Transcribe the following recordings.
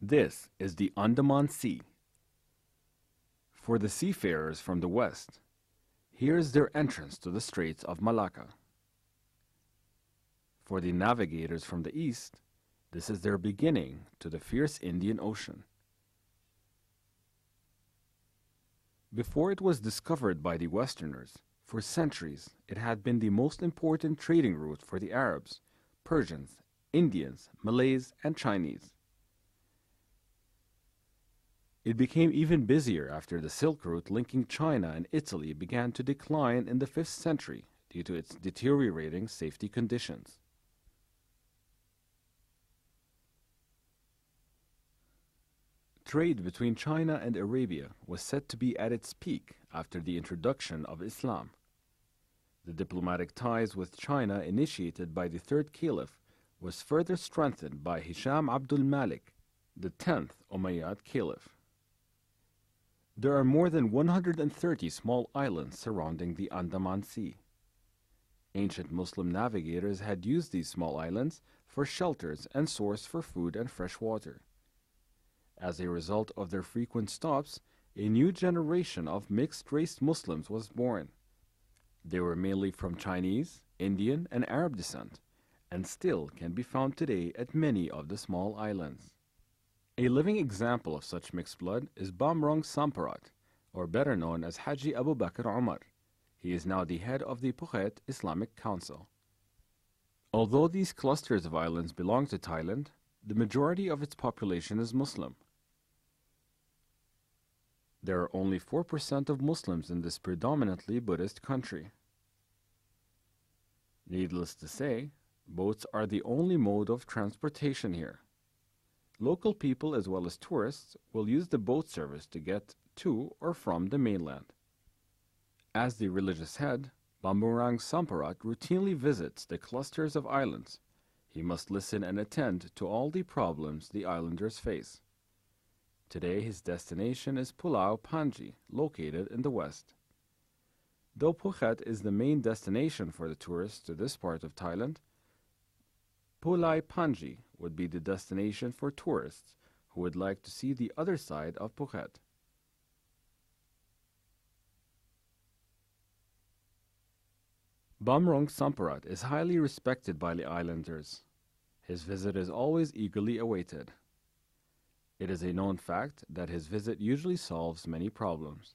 This is the Andaman Sea. For the seafarers from the west, here is their entrance to the Straits of Malacca. For the navigators from the east, this is their beginning to the fierce Indian Ocean. Before it was discovered by the Westerners, for centuries it had been the most important trading route for the Arabs, Persians, Indians, Malays, and Chinese. It became even busier after the Silk Route linking China and Italy began to decline in the 5th century due to its deteriorating safety conditions. Trade between China and Arabia was said to be at its peak after the introduction of Islam. The diplomatic ties with China initiated by the third caliph was further strengthened by Hisham Abdul Malik, the 10th Umayyad caliph. There are more than 130 small islands surrounding the Andaman Sea. Ancient Muslim navigators had used these small islands for shelters and source for food and fresh water. As a result of their frequent stops, a new generation of mixed-race Muslims was born. They were mainly from Chinese, Indian, and Arab descent, and still can be found today at many of the small islands. A living example of such mixed blood is Bamrong Samparat, or better known as Haji Abu Bakr Umar. He is now the head of the Phuket Islamic Council. Although these clusters of islands belong to Thailand, the majority of its population is Muslim. There are only 4% of Muslims in this predominantly Buddhist country. Needless to say, boats are the only mode of transportation here. Local people as well as tourists will use the boat service to get to or from the mainland. As the religious head, Bamburang Samparat routinely visits the clusters of islands. He must listen and attend to all the problems the islanders face. Today his destination is Pulau Panji, located in the west. Though Phuket is the main destination for the tourists to this part of Thailand, Pulau Panji would be the destination for tourists who would like to see the other side of Phuket. Bamrong Samparat is highly respected by the islanders. His visit is always eagerly awaited. It is a known fact that his visit usually solves many problems.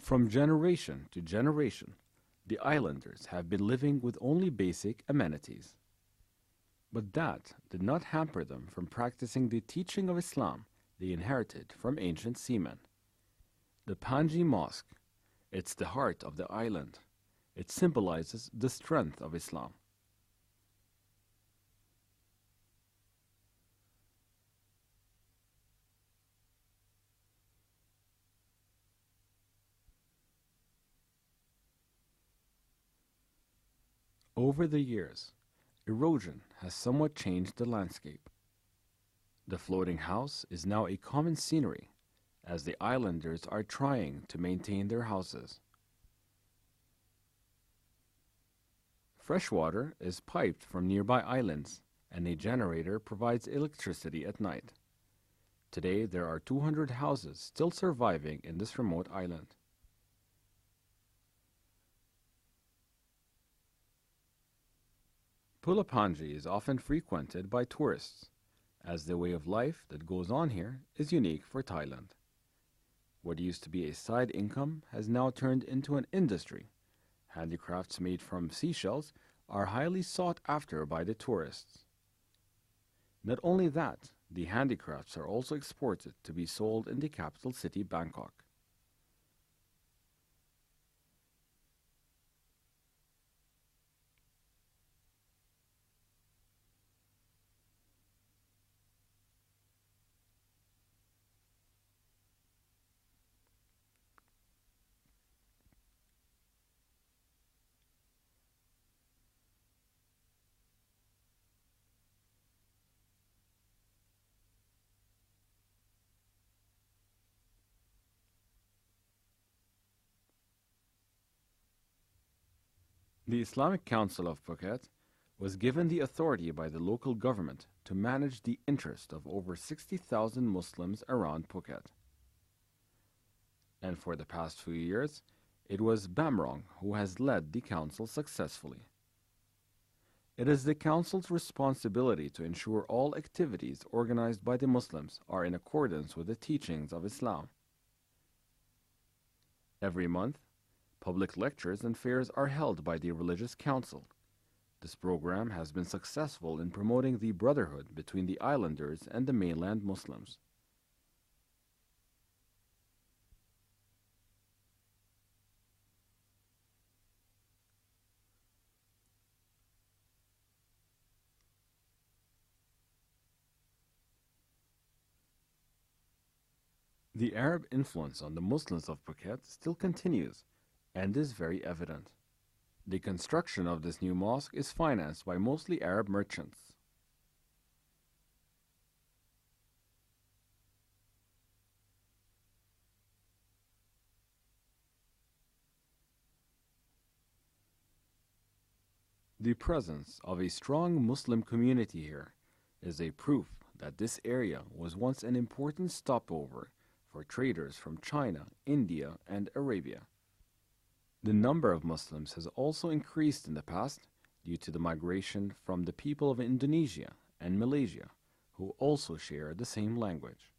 From generation to generation, the islanders have been living with only basic amenities. But that did not hamper them from practicing the teaching of Islam they inherited from ancient seamen. The Panji Mosque, it's the heart of the island. It symbolizes the strength of Islam. Over the years, erosion has somewhat changed the landscape. The floating house is now a common scenery, as the islanders are trying to maintain their houses. Fresh water is piped from nearby islands, and a generator provides electricity at night. Today, there are 200 houses still surviving in this remote island. Pulau Panji is often frequented by tourists, as the way of life that goes on here is unique for Thailand. What used to be a side income has now turned into an industry. Handicrafts made from seashells are highly sought after by the tourists. Not only that, the handicrafts are also exported to be sold in the capital city, Bangkok. The Islamic Council of Phuket was given the authority by the local government to manage the interest of over 60,000 Muslims around Phuket. And for the past few years, it was Bamrong who has led the council successfully. It is the council's responsibility to ensure all activities organized by the Muslims are in accordance with the teachings of Islam. Every month, public lectures and fairs are held by the religious council. This program has been successful in promoting the brotherhood between the islanders and the mainland Muslims. The Arab influence on the Muslims of Phuket still continues and is very evident. The construction of this new mosque is financed by mostly Arab merchants. The presence of a strong Muslim community here is a proof that this area was once an important stopover for traders from China, India, and Arabia. The number of Muslims has also increased in the past due to the migration from the people of Indonesia and Malaysia, who also share the same language.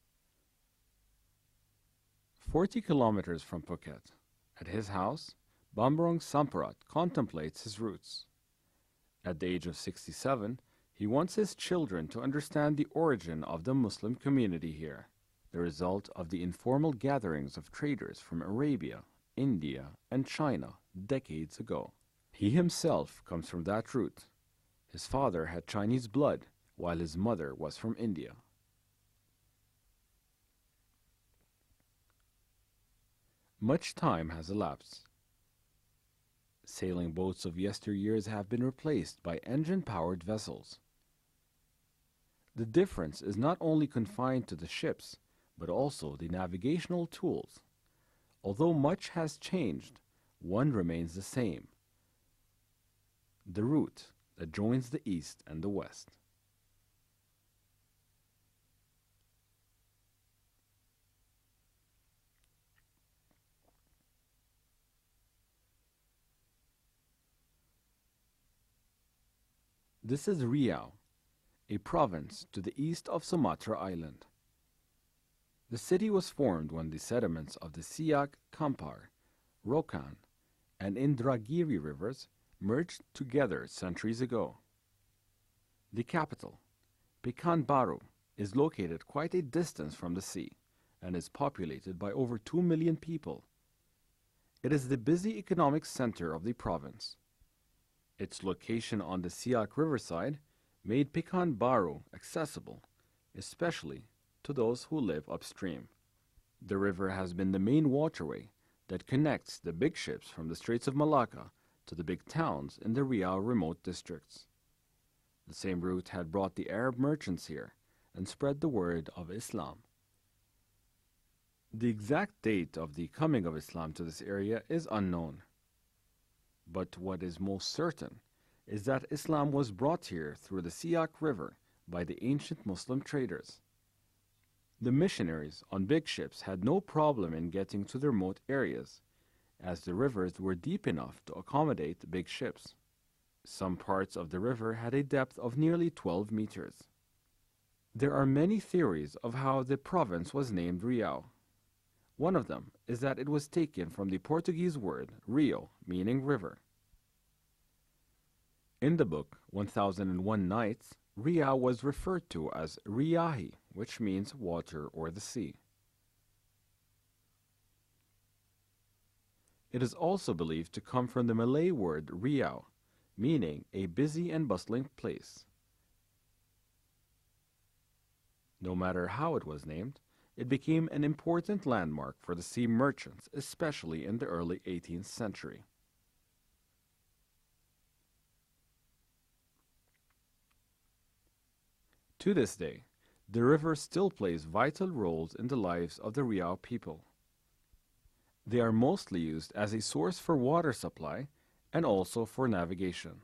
40 kilometers from Phuket, at his house, Bamrong Samparat contemplates his roots. At the age of 67, he wants his children to understand the origin of the Muslim community here, the result of the informal gatherings of traders from Arabia, India, and China decades ago. He himself comes from that root. His father had Chinese blood, while his mother was from India. Much time has elapsed. Sailing boats of yesteryears have been replaced by engine-powered vessels. The difference is not only confined to the ships, but also the navigational tools. Although much has changed, one remains the same: the route that joins the East and the West. This is Riau, a province to the east of Sumatra Island. The city was formed when the sediments of the Siak, Kampar, Rokan, and Indragiri rivers merged together centuries ago. The capital, Pekanbaru, is located quite a distance from the sea and is populated by over 2 million people. It is the busy economic center of the province. Its location on the Siak riverside made Pekanbaru accessible, especially to those who live upstream. The river has been the main waterway that connects the big ships from the Straits of Malacca to the big towns in the Riau remote districts. The same route had brought the Arab merchants here and spread the word of Islam. The exact date of the coming of Islam to this area is unknown. But what is most certain is that Islam was brought here through the Siak River by the ancient Muslim traders. The missionaries on big ships had no problem in getting to the remote areas, as the rivers were deep enough to accommodate big ships. Some parts of the river had a depth of nearly 12 meters. There are many theories of how the province was named Riau. One of them is that it was taken from the Portuguese word rio, meaning river. In the book 1001 Nights, Riau was referred to as Riahi, which means water or the sea. It is also believed to come from the Malay word Riau, meaning a busy and bustling place. No matter how it was named, it became an important landmark for the sea merchants, especially in the early 18th century. To this day, the river still plays vital roles in the lives of the Riau people. They are mostly used as a source for water supply and also for navigation.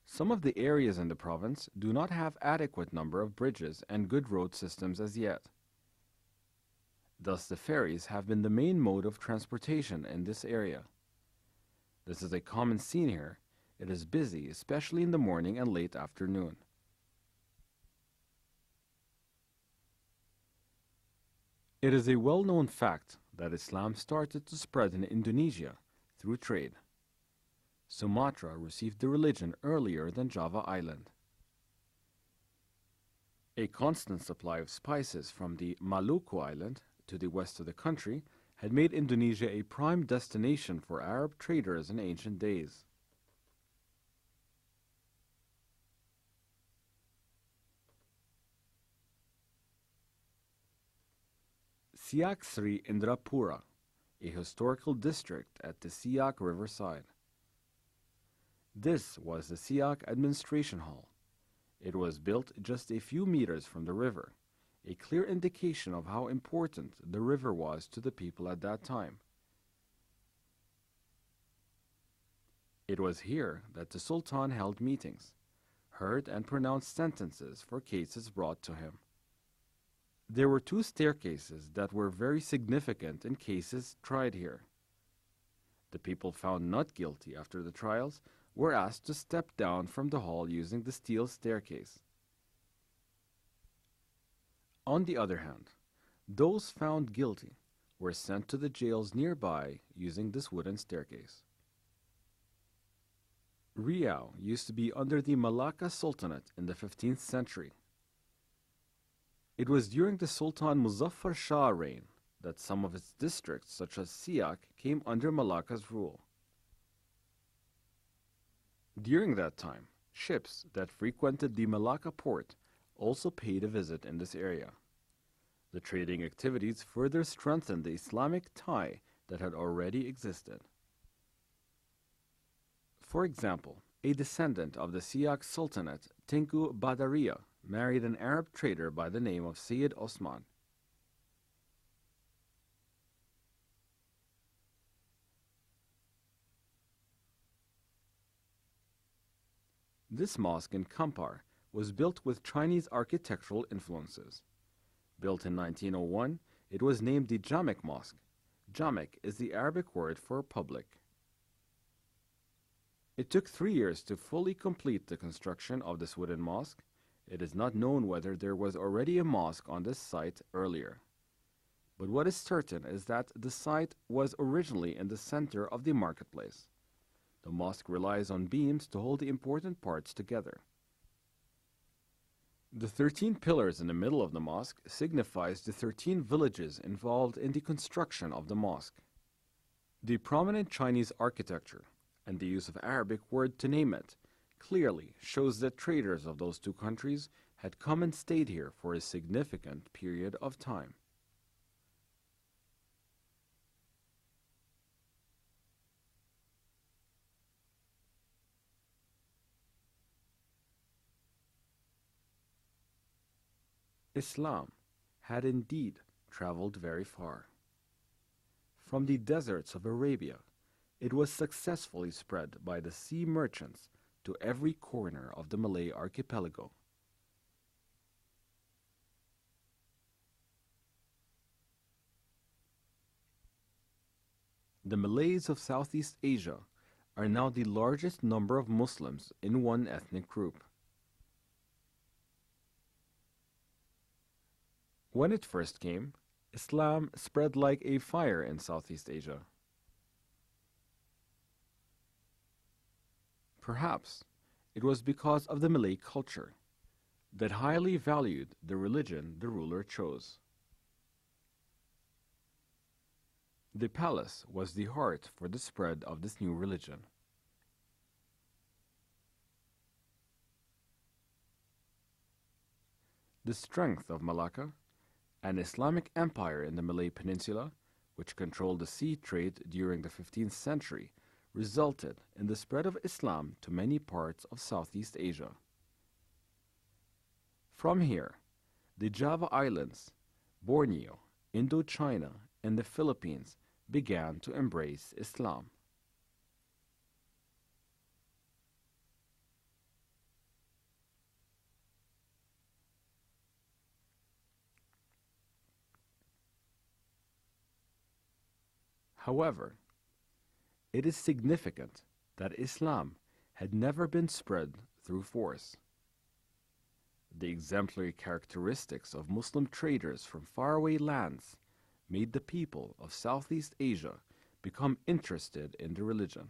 Some of the areas in the province do not have adequate number of bridges and good road systems as yet. Thus, the ferries have been the main mode of transportation in this area. This is a common scene here. It is busy, especially in the morning and late afternoon. It is a well-known fact that Islam started to spread in Indonesia through trade. Sumatra received the religion earlier than Java Island. A constant supply of spices from the Maluku Island to the west of the country had made Indonesia a prime destination for Arab traders in ancient days. Siak Sri Indrapura, a historical district at the Siak riverside. This was the Siak Administration Hall. It was built just a few meters from the river, a clear indication of how important the river was to the people at that time. It was here that the Sultan held meetings, heard and pronounced sentences for cases brought to him. There were two staircases that were very significant in cases tried here. The people found not guilty after the trials were asked to step down from the hall using the steel staircase. On the other hand, those found guilty were sent to the jails nearby using this wooden staircase. Riau used to be under the Malacca Sultanate in the 15th century. It was during the Sultan Muzaffar Shah reign that some of its districts, such as Siak, came under Malacca's rule. During that time, ships that frequented the Malacca port also paid a visit in this area. The trading activities further strengthened the Islamic tie that had already existed. For example, a descendant of the Siak Sultanate, Tengku Badaria, married an Arab trader by the name of Sayyid Osman. This mosque in Kampar was built with Chinese architectural influences. Built in 1901, it was named the Jamek Mosque. Jamek is the Arabic word for public. It took 3 years to fully complete the construction of this wooden mosque. It is not known whether there was already a mosque on this site earlier. But what is certain is that the site was originally in the center of the marketplace. The mosque relies on beams to hold the important parts together. The 13 pillars in the middle of the mosque signifies the 13 villages involved in the construction of the mosque. The prominent Chinese architecture and the use of Arabic word to name it clearly shows that traders of those two countries had come and stayed here for a significant period of time. Islam had indeed traveled very far. From the deserts of Arabia, it was successfully spread by the sea merchants to every corner of the Malay archipelago. The Malays of Southeast Asia are now the largest number of Muslims in one ethnic group. When it first came, Islam spread like a fire in Southeast Asia. Perhaps it was because of the Malay culture that highly valued the religion the ruler chose. The palace was the heart for the spread of this new religion. The strength of Malacca, an Islamic empire in the Malay Peninsula, which controlled the sea trade during the 15th century, resulted in the spread of Islam to many parts of Southeast Asia. From here, the Java Islands, Borneo, Indochina, and the Philippines began to embrace Islam. However, it is significant that Islam had never been spread through force. The exemplary characteristics of Muslim traders from faraway lands made the people of Southeast Asia become interested in the religion.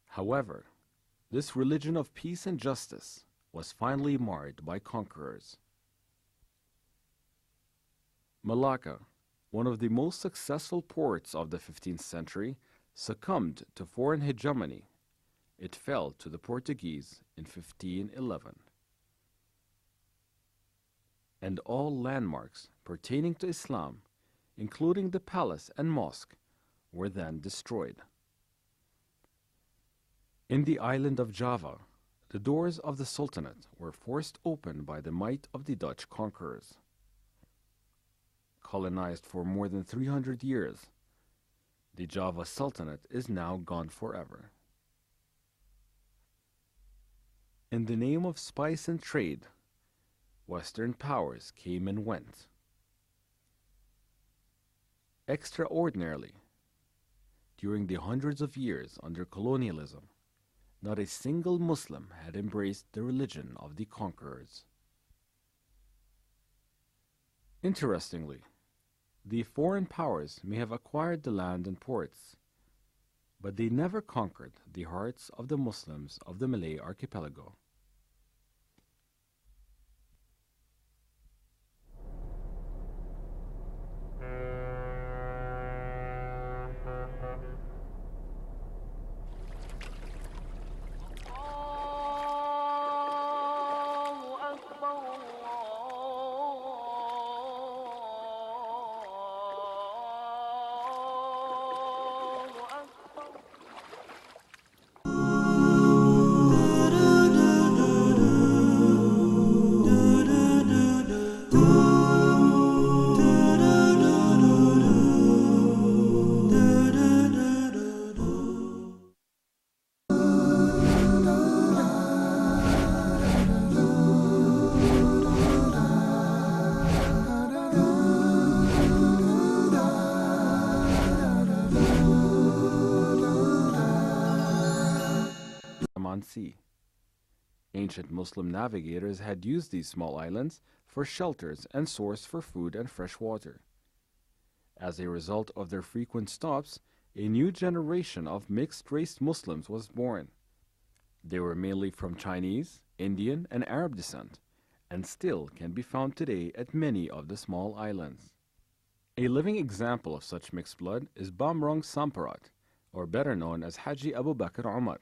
However, this religion of peace and justice was finally marred by conquerors. Malacca, one of the most successful ports of the 15th century, succumbed to foreign hegemony. It fell to the Portuguese in 1511. And all landmarks pertaining to Islam, including the palace and mosque, were then destroyed. In the island of Java, the doors of the Sultanate were forced open by the might of the Dutch conquerors. Colonized for more than 300 years, the Java Sultanate is now gone forever. In the name of spice and trade, Western powers came and went. Extraordinarily, during the hundreds of years under colonialism, not a single Muslim had embraced the religion of the conquerors. Interestingly, the foreign powers may have acquired the land and ports, but they never conquered the hearts of the Muslims of the Malay archipelago. Sea. Ancient Muslim navigators had used these small islands for shelters and source for food and fresh water. As a result of their frequent stops, a new generation of mixed-race Muslims was born. They were mainly from Chinese, Indian, and Arab descent, and still can be found today at many of the small islands. A living example of such mixed blood is Bamrong Samparat, or better known as Haji Abu Bakr Umar.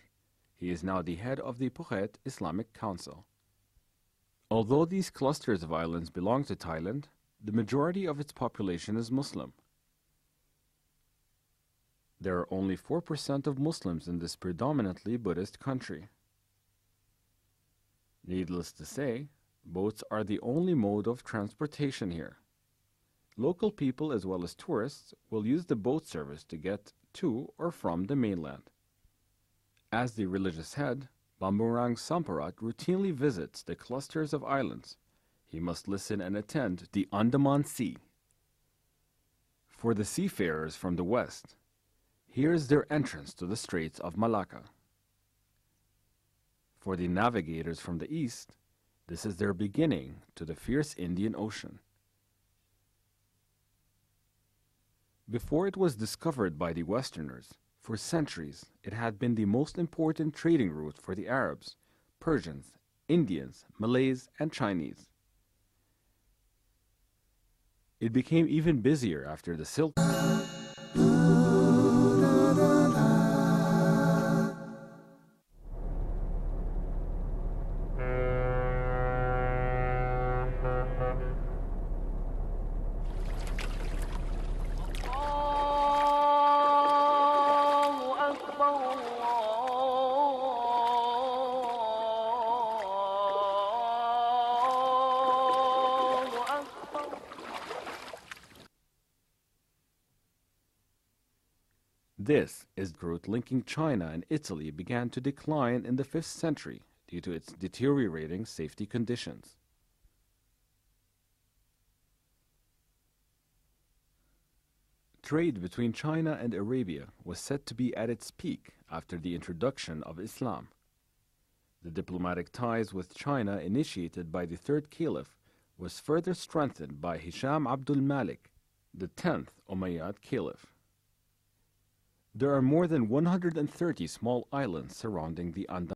He is now the head of the Phuket Islamic Council. Although these clusters of islands belong to Thailand, the majority of its population is Muslim. There are only 4% of Muslims in this predominantly Buddhist country. Needless to say, boats are the only mode of transportation here. Local people as well as tourists will use the boat service to get to or from the mainland. As the religious head, Bamburang Samparat routinely visits the clusters of islands. He must listen and attend the Andaman Sea. For the seafarers from the west, here is their entrance to the Straits of Malacca. For the navigators from the east, this is their beginning to the fierce Indian Ocean. Before it was discovered by the Westerners, for centuries, it had been the most important trading route for the Arabs, Persians, Indians, Malays, and Chinese. It became even busier after the Silk This is the route linking China and Italy began to decline in the 5th century due to its deteriorating safety conditions. Trade between China and Arabia was said to be at its peak after the introduction of Islam. The diplomatic ties with China initiated by the third caliph was further strengthened by Hisham Abdul Malik, the 10th Umayyad caliph. There are more than 130 small islands surrounding the Andalus.